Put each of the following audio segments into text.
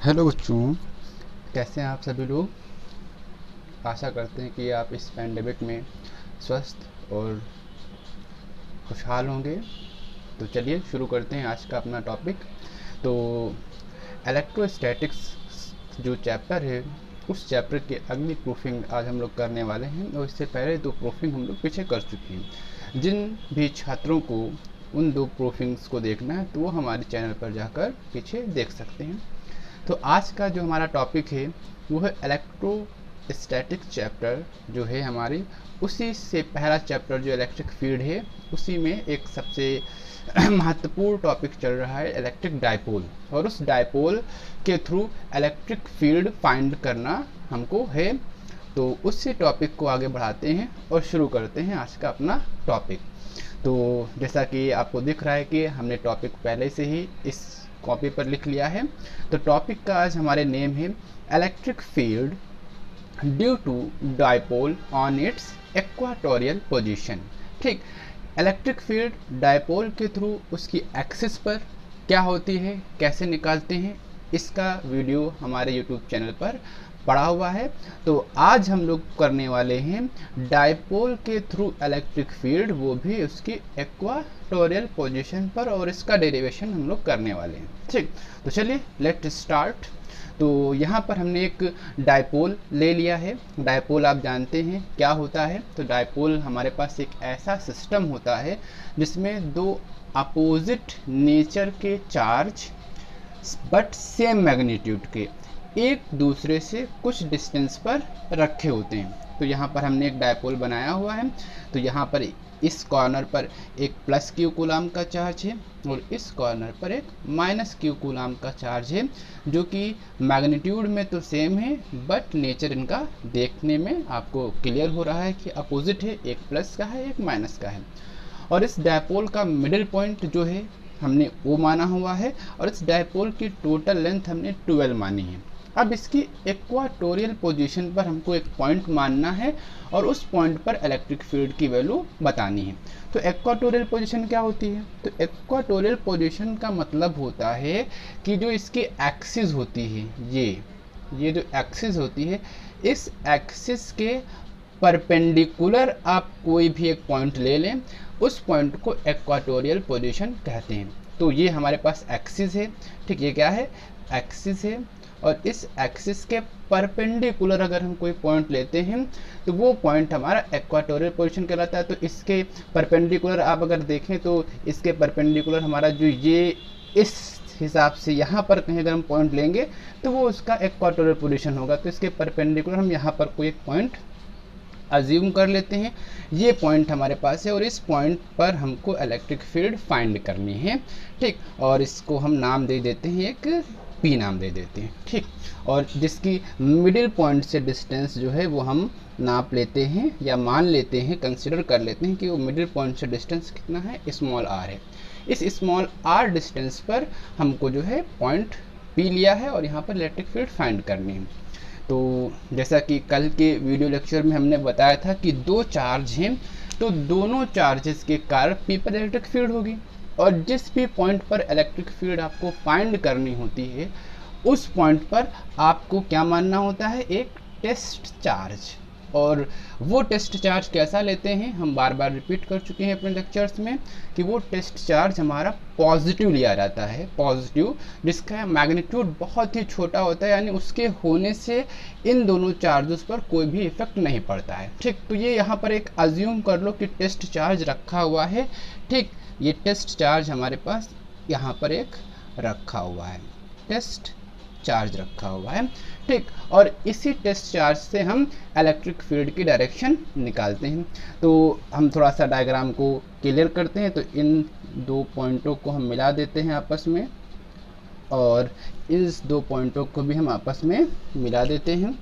Hello बच्चों, कैसे हैं आप सभी लोग। आशा करते हैं कि आप इस पैंडेमिक में स्वस्थ और खुशहाल होंगे। तो चलिए शुरू करते हैं आज का अपना टॉपिक। तो इलेक्ट्रोस्टैटिक्स जो चैप्टर है, उस चैप्टर की अगली प्रूफिंग आज हम लोग करने वाले हैं। और इससे पहले दो प्रूफिंग हम लोग पीछे कर चुके हैं। जिन भी छात्रों को उन दो प्रूफिंग्स को देखना है तो वो हमारे चैनल पर जाकर पीछे देख सकते हैं। तो आज का जो हमारा टॉपिक है वो है इलेक्ट्रोस्टैटिक चैप्टर जो है हमारी, उसी से पहला चैप्टर जो इलेक्ट्रिक फील्ड है उसी में एक सबसे महत्वपूर्ण टॉपिक चल रहा है इलेक्ट्रिक डायपोल। और उस डायपोल के थ्रू इलेक्ट्रिक फील्ड फाइंड करना हमको है। तो उसी टॉपिक को आगे बढ़ाते हैं और शुरू करते हैं आज का अपना टॉपिक। तो जैसा कि आपको दिख रहा है कि हमने टॉपिक पहले से ही इस कॉपी पर लिख लिया है। तो टॉपिक का आज हमारे नेम है electric field due to dipole on its equatorial position. ठीक, इलेक्ट्रिक फील्ड डायपोल के थ्रू उसकी एक्सिस पर क्या होती है, कैसे निकालते हैं, इसका वीडियो हमारे यूट्यूब चैनल पर पड़ा हुआ है। तो आज हम लोग करने वाले हैं डायपोल के थ्रू इलेक्ट्रिक फील्ड, वो भी उसकी इक्वाटोरियल पोजीशन पर, और इसका डेरिवेशन हम लोग करने वाले हैं। ठीक, तो चलिए लेट स्टार्ट। तो यहाँ पर हमने एक डायपोल ले लिया है। डायपोल आप जानते हैं क्या होता है। तो डायपोल हमारे पास एक ऐसा सिस्टम होता है जिसमें दो अपोजिट नेचर के चार्ज बट सेम मैग्नीट्यूड के एक दूसरे से कुछ डिस्टेंस पर रखे होते हैं। तो यहाँ पर हमने एक डायपोल बनाया हुआ है। तो यहाँ पर इस कॉर्नर पर एक प्लस क्यू कूलाम का चार्ज है और इस कॉर्नर पर एक माइनस क्यू कूलाम का चार्ज है, जो कि मैग्नीट्यूड में तो सेम है बट नेचर इनका देखने में आपको क्लियर हो रहा है कि अपोजिट है, एक प्लस का है एक माइनस का है। और इस डायपोल का मिडिल पॉइंट जो है हमने वो माना हुआ है, और इस डायपोल की टोटल लेंथ हमने 12 मानी है। अब इसकी इक्वाटोरियल पोजीशन पर हमको एक पॉइंट मानना है और उस पॉइंट पर इलेक्ट्रिक फील्ड की वैल्यू बतानी है। तो इक्वाटोरियल पोजीशन क्या होती है? तो इक्वाटोरियल पोजीशन का मतलब होता है कि जो इसकी एक्सिस होती है, ये जो एक्सिस होती है, इस एक्सिस के परपेंडिकुलर आप कोई भी एक पॉइंट ले लें, उस पॉइंट को इक्वाटोरियल पोजीशन कहते हैं। तो ये हमारे पास एक्सिस है। ठीक, ये क्या है? एक्सिस है। और इस एक्सिस के परपेंडिकुलर अगर हम कोई पॉइंट लेते हैं तो वो पॉइंट हमारा इक्वाटोरियल पोजीशन कहलाता है। तो इसके परपेंडिकुलर आप अगर देखें तो इसके परपेंडिकुलर हमारा जो ये इस हिसाब से यहाँ पर कहीं अगर हम पॉइंट लेंगे तो वो उसका इक्वाटोरियल पोजीशन होगा। तो इसके परपेंडिकुलर हम यहाँ पर कोई एक पॉइंट अज्यूम कर लेते हैं, ये पॉइंट हमारे पास है और इस पॉइंट पर हमको इलेक्ट्रिक फील्ड फाइंड करनी है। ठीक, और इसको हम नाम दे देते हैं, एक पी नाम दे देते हैं। ठीक, और जिसकी मिडिल पॉइंट से डिस्टेंस जो है वो हम नाप लेते हैं या मान लेते हैं, कंसिडर कर लेते हैं कि वो मिडिल पॉइंट से डिस्टेंस कितना है, स्मॉल आर है। इस स्मॉल आर डिस्टेंस पर हमको जो है पॉइंट पी लिया है और यहाँ पर इलेक्ट्रिक फील्ड फाइंड करनी है। तो जैसा कि कल के वीडियो लेक्चर में हमने बताया था कि दो चार्ज हैं, तो दोनों चार्जेस के कारण पी पर इलेक्ट्रिक फील्ड होगी। और जिस भी पॉइंट पर इलेक्ट्रिक फील्ड आपको फाइंड करनी होती है उस पॉइंट पर आपको क्या मानना होता है? एक टेस्ट चार्ज। और वो टेस्ट चार्ज कैसा लेते हैं, हम बार बार रिपीट कर चुके हैं अपने लेक्चर्स में कि वो टेस्ट चार्ज हमारा पॉजिटिव लिया जाता है, पॉजिटिव, जिसका मैग्नीट्यूड बहुत ही छोटा होता है, यानी उसके होने से इन दोनों चार्जेस पर कोई भी इफेक्ट नहीं पड़ता है। ठीक, तो ये यहाँ पर एक अज्यूम कर लो कि टेस्ट चार्ज रखा हुआ है। ठीक, ये टेस्ट चार्ज हमारे पास यहाँ पर एक रखा हुआ है, टेस्ट चार्ज रखा हुआ है। ठीक, और इसी टेस्ट चार्ज से हम इलेक्ट्रिक फील्ड की डायरेक्शन निकालते हैं। तो हम थोड़ा सा डायग्राम को क्लियर करते हैं। तो इन दो पॉइंटों को हम मिला देते हैं आपस में, और इस दो पॉइंटों को भी हम आपस में मिला देते हैं।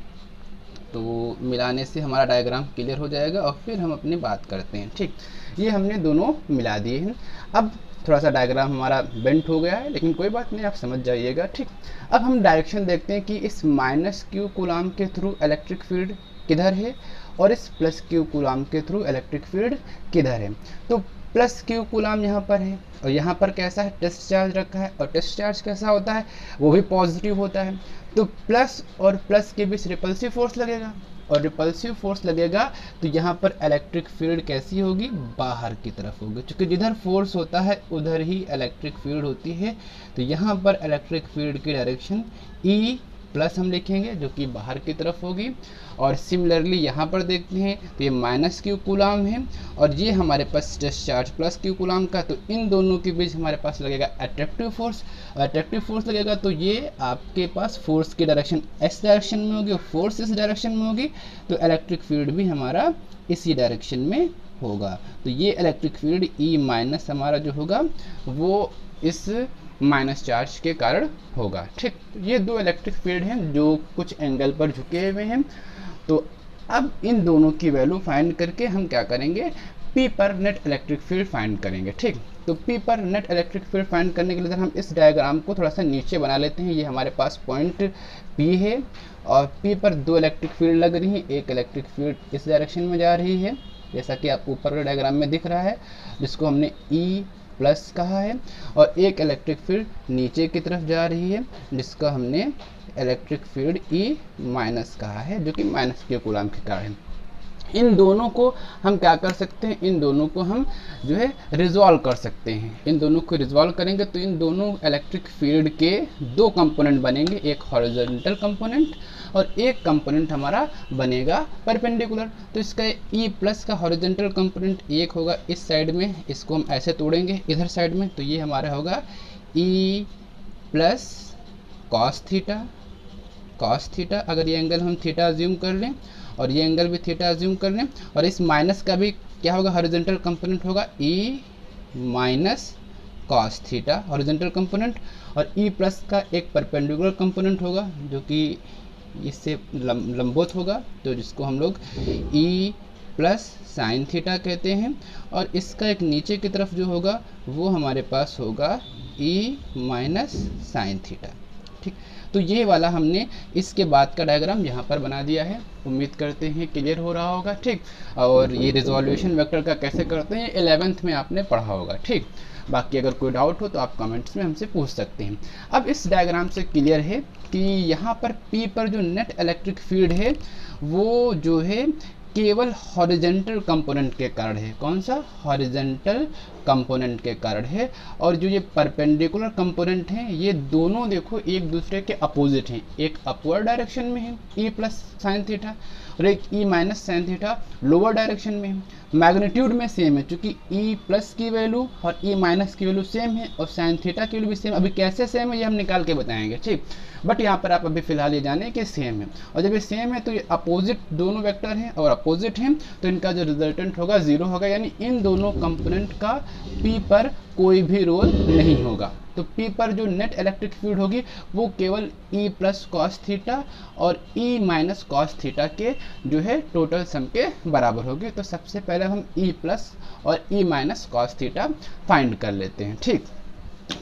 तो मिलाने से हमारा डायग्राम क्लियर हो जाएगा और फिर हम अपनी बात करते हैं। ठीक, ये हमने दोनों मिला दिए हैं। अब थोड़ा सा डायग्राम हमारा बेंट हो गया है, लेकिन कोई बात नहीं, आप समझ जाइएगा। ठीक, अब हम डायरेक्शन देखते हैं कि इस माइनस क्यू कूलाम के थ्रू इलेक्ट्रिक फील्ड किधर है और इस प्लस क्यू कूलाम के थ्रू इलेक्ट्रिक फील्ड किधर है। तो प्लस क्यू कूलाम यहाँ पर है और यहाँ पर कैसा है, टेस्ट चार्ज रखा है, और टेस्ट चार्ज कैसा होता है, वो भी पॉजिटिव होता है। तो प्लस और प्लस के बीच रिपल्सिव फोर्स लगेगा, और रिपल्सिव फोर्स लगेगा तो यहाँ पर इलेक्ट्रिक फील्ड कैसी होगी, बाहर की तरफ होगी, क्योंकि जिधर फोर्स होता है उधर ही इलेक्ट्रिक फील्ड होती है। तो यहाँ पर इलेक्ट्रिक फील्ड की डायरेक्शन ई प्लस हम लिखेंगे जो कि बाहर की तरफ होगी। और सिमिलरली यहाँ पर देखते हैं तो ये माइनस क्यू कूलाम है और ये हमारे पास test charge plus Q coulomb का, तो इन दोनों के बीच हमारे पास लगेगा अट्रैक्टिव फोर्स। अट्रैक्टिव फोर्स लगेगा तो ये आपके पास फोर्स की डायरेक्शन एस डायरेक्शन में होगी और फोर्स इस डायरेक्शन में होगी, तो इलेक्ट्रिक फील्ड भी हमारा इसी डायरेक्शन में होगा। तो ये इलेक्ट्रिक फील्ड ई माइनस हमारा जो होगा वो इस माइनस चार्ज के कारण होगा। ठीक, ये दो इलेक्ट्रिक फील्ड हैं जो कुछ एंगल पर झुके हुए हैं। तो अब इन दोनों की वैल्यू फाइंड करके हम क्या करेंगे, P पर नेट इलेक्ट्रिक फील्ड फाइंड करेंगे। ठीक, तो P पर नेट इलेक्ट्रिक फील्ड फाइंड करने के लिए हम इस डायग्राम को थोड़ा सा नीचे बना लेते हैं। ये हमारे पास पॉइंट P है और P पर दो इलेक्ट्रिक फील्ड लग रही हैं, एक इलेक्ट्रिक फील्ड इस डायरेक्शन में जा रही है जैसा कि आपको ऊपर वाले डायग्राम में दिख रहा है, जिसको हमने E प्लस कहा है, और एक इलेक्ट्रिक फील्ड नीचे की तरफ जा रही है जिसका हमने इलेक्ट्रिक फील्ड E माइनस कहा है, जो कि माइनस के कूलाम के कारण है। इन दोनों को हम क्या कर सकते हैं, इन दोनों को हम जो है रिजॉल्व कर सकते हैं। इन दोनों को रिजॉल्व करेंगे तो इन दोनों इलेक्ट्रिक फील्ड के दो कंपोनेंट बनेंगे, एक हॉरिजॉन्टल कंपोनेंट और एक कंपोनेंट हमारा बनेगा परपेंडिकुलर। तो इसका E प्लस का हॉरिजॉन्टल कंपोनेंट एक होगा इस साइड में, इसको हम ऐसे तोड़ेंगे इधर साइड में, तो ये हमारा होगा E प्लस कॉस थीटा। अगर ये एंगल हम थीटा अज्यूम कर लें और ये एंगल भी थीटा अज्यूम कर लें, और इस माइनस का भी क्या होगा, हॉरिजॉन्टल कंपोनेंट होगा E minus cos theta horizontal component, और E प्लस का एक परपेंडिकुलर कंपोनेंट होगा जो कि इससे लंबवत होगा, तो जिसको हम लोग E प्लस साइन थीटा कहते हैं, और इसका एक नीचे की तरफ जो होगा वो हमारे पास होगा E माइनस साइन थीटा। ठीक, तो ये वाला हमने इसके बाद का डायग्राम यहाँ पर बना दिया है। उम्मीद करते हैं क्लियर हो रहा होगा। ठीक, और ये रिजोल्यूशन वेक्टर का कैसे करते हैं 11th में आपने पढ़ा होगा। ठीक, बाकी अगर कोई डाउट हो तो आप कमेंट्स में हमसे पूछ सकते हैं। अब इस डायग्राम से क्लियर है कि यहाँ पर P पर जो नेट इलेक्ट्रिक फील्ड है वो जो है केवल हॉरिजॉन्टल कंपोनेंट के कारण है। कौन सा, हॉरिजॉन्टल कंपोनेंट के कारण है, और जो ये परपेंडिकुलर कंपोनेंट हैं ये दोनों देखो एक दूसरे के अपोजिट हैं, एक अपवर्ड डायरेक्शन में है E प्लस साइन थीटा और एक E minus sine theta lower direction में है। मैग्नीट्यूड में सेम है, क्योंकि E प्लस की वैल्यू और E माइनस की वैल्यू सेम है और साइन थीटा की वैल्यू भी सेम। अभी कैसे सेम है ये हम निकाल के बताएंगे। ठीक, बट यहाँ पर आप अभी फिलहाल ये जाने कि सेम है, और जब ये सेम है तो ये अपोजिट दोनों वेक्टर हैं और अपोजिट हैं, तो इनका जो रिजल्टेंट होगा 0 होगा, यानी इन दोनों कंपोनेंट का P पर कोई भी रोल नहीं होगा। तो P पर जो नेट इलेक्ट्रिक फील्ड होगी वो केवल E प्लस कॉस थीटा और E माइनस कॉस थीटा के जो है टोटल सम के बराबर होगी। तो सबसे पहले हम E प्लस और E minus cos theta find कर लेते हैं। ठीक,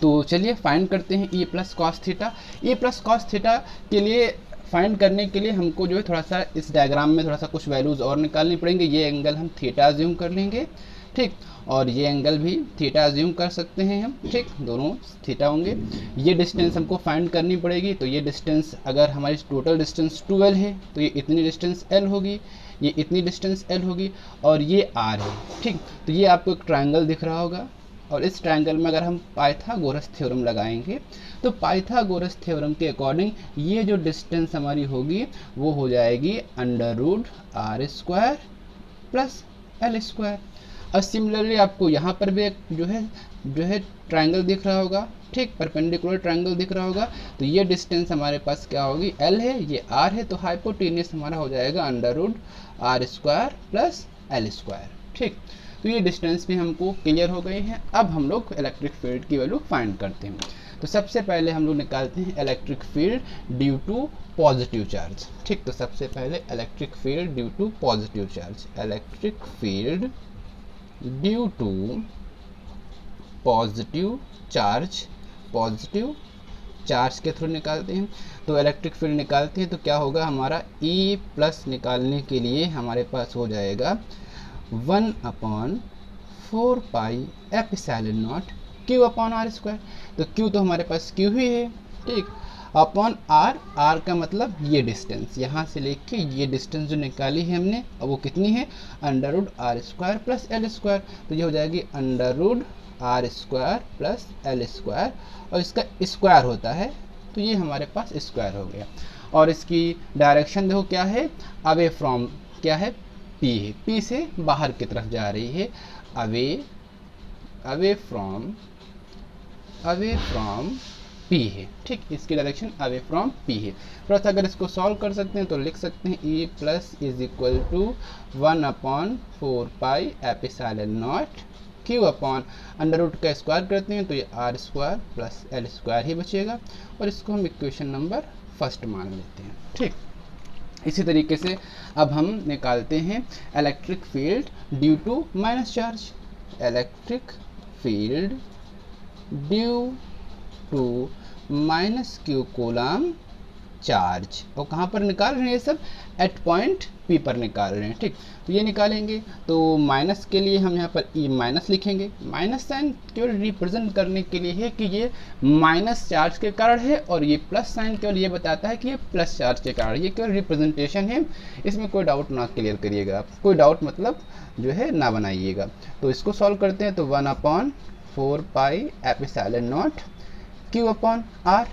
तो चलिए फाइंड करते हैं E plus cos theta. E plus cos theta के लिए फाइंड करने के लिए हमको जो है थोड़ा सा इस डायग्राम में थोड़ा सा कुछ वैल्यूज़ और निकालनी पड़ेंगे। ये एंगल हम थीटा अज्यूम कर लेंगे। ठीक, और ये एंगल भी थीटा अज्यूम कर सकते हैं हम। ठीक, दोनों थीटा होंगे। ये डिस्टेंस हमको फाइंड करनी पड़ेगी, तो ये डिस्टेंस अगर हमारी टोटल डिस्टेंस 12 है तो ये इतनी डिस्टेंस L होगी, ये इतनी डिस्टेंस L होगी, और ये R है। ठीक, तो ये आपको एक ट्रायंगल दिख रहा होगा, और इस ट्रायंगल में अगर हम पाइथागोरस थ्योरम लगाएंगे तो पाइथागोरस थ्योरम के अकॉर्डिंग ये जो डिस्टेंस हमारी होगी वो हो जाएगी √r² प्लस L²। और सिमिलरली आपको यहाँ पर भी एक जो है ट्रायंगल दिख रहा होगा। ठीक, परपेंडिकुलर ट्रायंगल दिख रहा होगा, तो ये डिस्टेंस हमारे पास क्या होगी, L है, ये R है, तो हाइपोटेनियस हमारा हो जाएगा √r² प्लस L²। ठीक, तो ये डिस्टेंस भी हमको क्लियर हो गई है। अब हम लोग इलेक्ट्रिक फील्ड की वैल्यू फाइंड करते हैं। तो सबसे पहले हम लोग निकालते हैं electric field due to positive charge. ठीक, तो सबसे पहले electric field due to positive charge, electric field due to positive charge के थ्रू निकालते हैं। तो इलेक्ट्रिक फील्ड निकालते हैं तो क्या होगा, हमारा E प्लस निकालने के लिए हमारे पास हो जाएगा 1/4 4 pi epsilon not Q upon r square. तो क्यू तो हमारे पास क्यू ही है, ठीक, अपॉन आर, आर का मतलब ये डिस्टेंस, यहाँ से लेके ये डिस्टेंस जो निकाली है हमने, अब वो कितनी है, under root r square plus L square. तो ये हो जाएगी under root r square plus L square, और इसका स्क्वायर होता है तो ये हमारे पास स्क्वायर हो गया। और इसकी डायरेक्शन देखो क्या है, अवे फ्रॉम क्या है, पी है, पी से बाहर की तरफ जा रही है, अवे फ्रॉम पी है, ठीक, इसकी डायरेक्शन अवे फ्रॉम पी है। थोड़ा सा अगर इसको सॉल्व कर सकते हैं तो लिख सकते हैं E plus is equal to 1/4 pi epsilon not Q upon under root का स्क्वायर करते हैं तो ये R square plus L square ही बचेगा, और इसको हम इक्वेशन नंबर फर्स्ट मान लेते हैं, ठीक। इसी तरीके से अब हम निकालते हैं electric field due to minus charge, electric field due to minus q coulomb charge, और कहाँ पर निकाल रहे हैं ये सब, एट पॉइंट पी पर निकाल रहे हैं, ठीक। तो ये निकालेंगे तो माइनस के लिए हम यहाँ पर ई माइनस लिखेंगे, माइनस साइन केवल रिप्रेजेंट करने के लिए है कि ये माइनस चार्ज के कारण है, और ये प्लस साइन केवल ये बताता है कि ये प्लस चार्ज के कारण, ये केवल रिप्रेजेंटेशन है, इसमें कोई डाउट ना क्लियर करिएगा आप, कोई डाउट मतलब जो है ना बनाइएगा। तो इसको सॉल्व करते हैं तो 1/4 pi epsilon not Q upon r,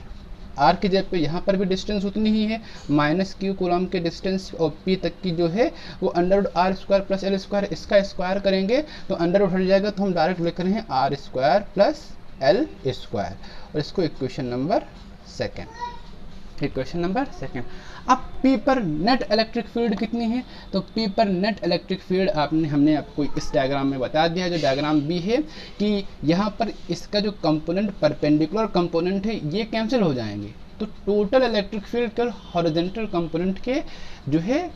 r की जगह पे यहाँ पर भी डिस्टेंस उतनी ही है, माइनस क्यू कूलम के डिस्टेंस और पी तक की जो है वो under root r square plus L square, इसका स्क्वायर करेंगे तो अंडर रूट हट जाएगा, तो हम डायरेक्ट लिख रहे हैं r square plus L square, और इसको इक्वेशन नंबर सेकेंड। अब पी पर नेट इलेक्ट्रिक फील्ड कितनी है, तो पी पर नेट इलेक्ट्रिक फील्ड हमने आपको इस डायग्राम में बता दिया, जो डायग्राम बी है कि यहाँ पर इसका जो कंपोनेंट परपेंडिकुलर कंपोनेंट है ये कैंसिल हो जाएंगे, तो टोटल इलेक्ट्रिक फील्ड केवल हॉरिजॉन्टल कंपोनेंट के जो है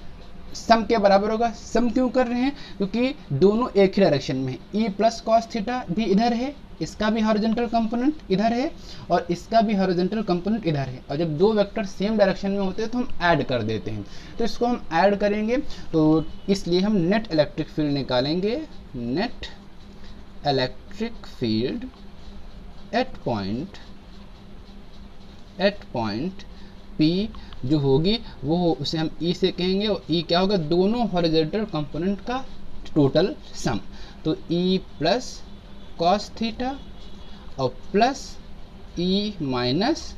सम के बराबर होगा। सम क्यों कर रहे हैं, क्योंकि दोनों एक ही डायरेक्शन में है, ई प्लस कॉस थीटा भी इधर है, इसका भी हॉरिजॉन्टल कंपोनेंट इधर है, और इसका भी हॉरिजॉन्टल कंपोनेंट इधर है, और जब दो वेक्टर सेम डायरेक्शन में होते हैं तो हम ऐड कर देते हैं, तो इसको हम ऐड करेंगे, तो इसलिए हम नेट इलेक्ट्रिक फील्ड निकालेंगे, net electric field at point P जो होगी वो उसे हम ई से कहेंगे, और ई क्या होगा, दोनों हॉरिजॉन्टल कंपोनेंट का टोटल सम, तो ई प्लस कॉस थीटा और plus E minus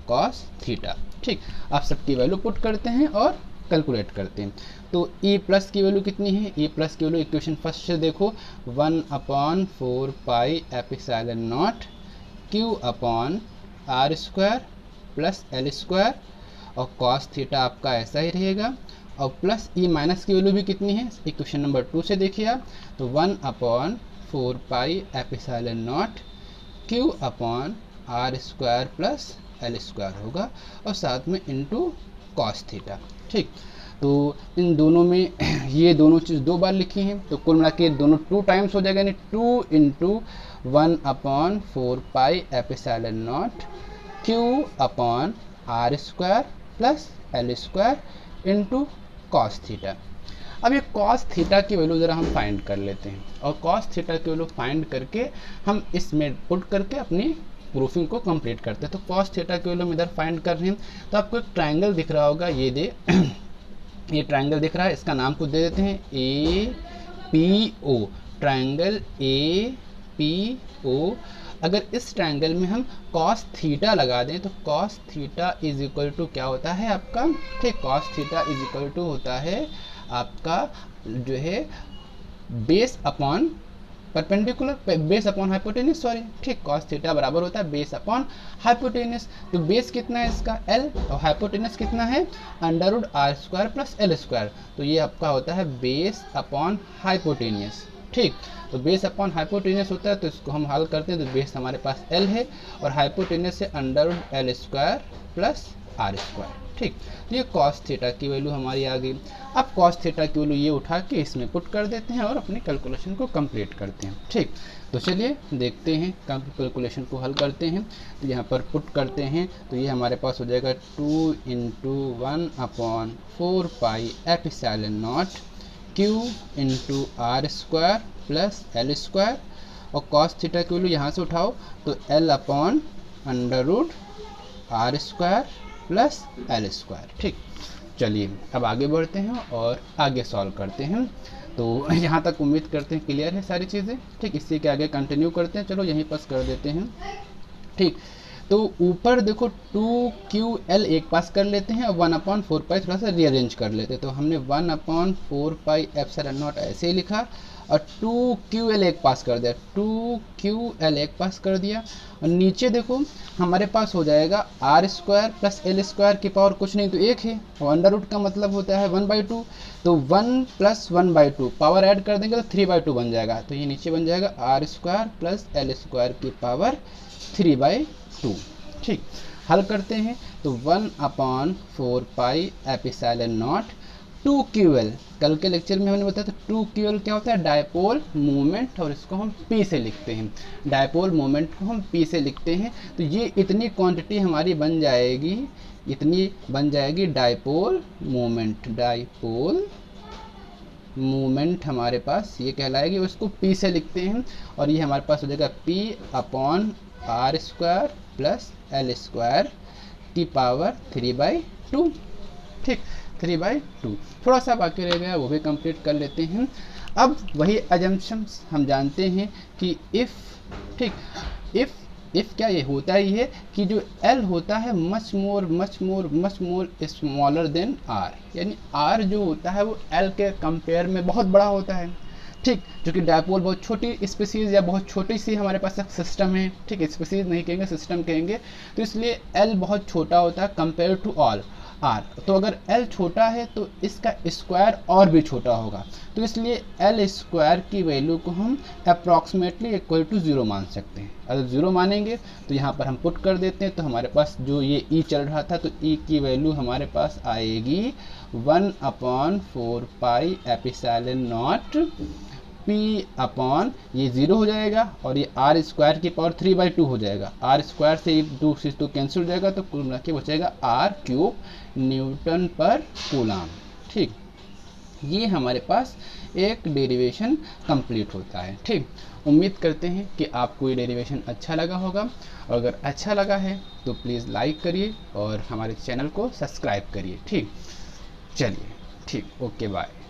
cos theta, ठीक। आप सबकी वैल्यू पुट करते हैं और कैलकुलेट करते हैं, तो ई प्लस की वैल्यू कितनी है, ई प्लस की वैल्यू इक्वेशन फर्स्ट से देखो 1/4 pi epsilon not Q upon r square plus L square, और कॉस थीटा आपका ऐसा ही रहेगा, और प्लस ई माइनस की वैल्यू भी कितनी है, इक्वेशन नंबर 2 से देखिए आप, तो 1/4 pi epsilon not Q upon r square plus L square होगा, और साथ में इनटू कॉस थीटा, ठीक। तो इन दोनों में ये दोनों चीज़ दो बार लिखी हैं, तो कुल मिला के दोनों 2 टाइम्स हो जाएगा, यानी 2 × 1/4 pi epsilon not Q upon r square plus L square into cos theta. अब ये कॉस थीटा की वैल्यू ज़रा हम फाइंड कर लेते हैं, और कॉस थीटा की वैल्यू फाइंड करके हम इसमें पुट करके अपनी प्रूफिंग को कंप्लीट करते हैं। तो कॉस थीटा की वैल्यू हम इधर फाइंड कर रहे हैं, तो आपको एक ट्राइंगल दिख रहा होगा, ये ट्राइंगल दिख रहा है, इसका नाम को दे देते हैं A P O, triangle A P O. अगर इस ट्राइंगल में हम कॉस थीटा लगा दें तो cos theta is equal to क्या होता है आपका, ठीक, cos theta is equal to होता है आपका जो है base upon perpendicular, base upon hypotenuse, sorry, ठीक, कॉस थीटा बराबर होता है बेस अपॉन हाइपोटेनस। तो बेस कितना है इसका एल, और हाइपोटेनस कितना है under root r square plus L square, तो ये आपका होता है बेस अपॉन हाइपोटेनस, ठीक। तो बेस अपॉन हाइपोटेनस होता है, तो इसको हम हल करते हैं, तो बेस हमारे पास एल है और हाइपोटेनस से under root l square plus r square, ठीक। तो ये कॉस थीटा की वैल्यू हमारी आ गई। अब कॉस थीटा की वैल्यू ये उठा के इसमें पुट कर देते हैं और अपनी कैलकुलेशन को कंप्लीट करते हैं, ठीक। तो चलिए देखते हैं, कैलकुलेशन को हल करते हैं। तो यहाँ पर पुट करते हैं तो ये हमारे पास हो जाएगा 2 × 1/4 pi epsilon not q into r square plus L square, और कॉस थीटा की वैल्यू यहाँ से उठाओ तो l upon under root r square plus L square. ठीक, चलिए अब आगे बढ़ते हैं और आगे सॉल्व करते हैं। तो यहाँ तक उम्मीद करते हैं क्लियर है सारी चीज़ें। ठीक, इसी के आगे कंटिन्यू करते हैं। चलो यहीं पास कर देते हैं। ठीक, तो ऊपर देखो 2QL एक पास कर लेते हैं और 1/4 थोड़ा सा रीअरेंज कर लेते हैं। तो हमने 1/4 एप्सिलॉन नॉट ऐसे ही लिखा और 2QL एक पास कर दिया, 2QL एक पास कर दिया। और नीचे देखो हमारे पास हो जाएगा r square plus L square की पावर कुछ नहीं तो 1 है, और अंडर रूट का मतलब होता है 1/2, तो 1 + 1/2 पावर ऐड कर देंगे तो 3/2 बन जाएगा। तो ये नीचे बन जाएगा r square plus L square की पावर 3/2। ठीक, हल करते हैं तो 1/4 एप्सिलॉन नॉट 2QL, कल के लेक्चर में हमने बताया था 2QL क्या होता है, डायपोल मोमेंट, और इसको हम P से लिखते हैं, डायपोल मोमेंट को हम P से लिखते हैं। तो ये इतनी क्वांटिटी हमारी बन जाएगी, इतनी बन जाएगी डायपोल मोमेंट, डायपोल मोमेंट हमारे पास ये कहलाएगी, उसको P से लिखते हैं। और ये हमारे पास हो जाएगा P/r square plus L square की पावर 3/2। ठीक, 3/2। थोड़ा सा बाकी रह गया, वो भी कंप्लीट कर लेते हैं। अब वही अजम्पशंस हम जानते हैं कि इफ़, ठीक, इफ़ क्या ये होता ही है कि जो L होता है much more smaller than R, यानी R जो होता है वो L के कंपेयर में बहुत बड़ा होता है। ठीक, जो कि डायपोल बहुत छोटी स्पीसीज या बहुत छोटी सी हमारे पास एक सिस्टम है। ठीक, स्पीसीज नहीं कहेंगे, सिस्टम कहेंगे। तो इसलिए L बहुत छोटा होता है कंपेयर टू ऑल R। तो अगर L छोटा है तो इसका स्क्वायर और भी छोटा होगा, तो इसलिए L स्क्वायर की वैल्यू को हम अप्रॉक्सीमेटली इक्वल टू 0 मान सकते हैं। अगर 0 मानेंगे तो यहाँ पर हम पुट कर देते हैं, तो हमारे पास जो ये E चल रहा था तो E की वैल्यू हमारे पास आएगी 1/4 एप्सिलॉन नॉट P अपॉन ये 0 हो जाएगा और ये आर स्क्वायर की पावर 3/2 हो जाएगा। आर स्क्वायर से 2 से 2 कैंसिल हो जाएगा तो कुल मिला के बचेगा R³ न्यूटन पर कूलम। ठीक, ये हमारे पास एक डेरिवेशन कंप्लीट होता है। ठीक, उम्मीद करते हैं कि आपको ये डेरिवेशन अच्छा लगा होगा, और अगर अच्छा लगा है तो प्लीज़ लाइक करिए और हमारे चैनल को सब्सक्राइब करिए। ठीक, चलिए, ठीक, ओके, बाय।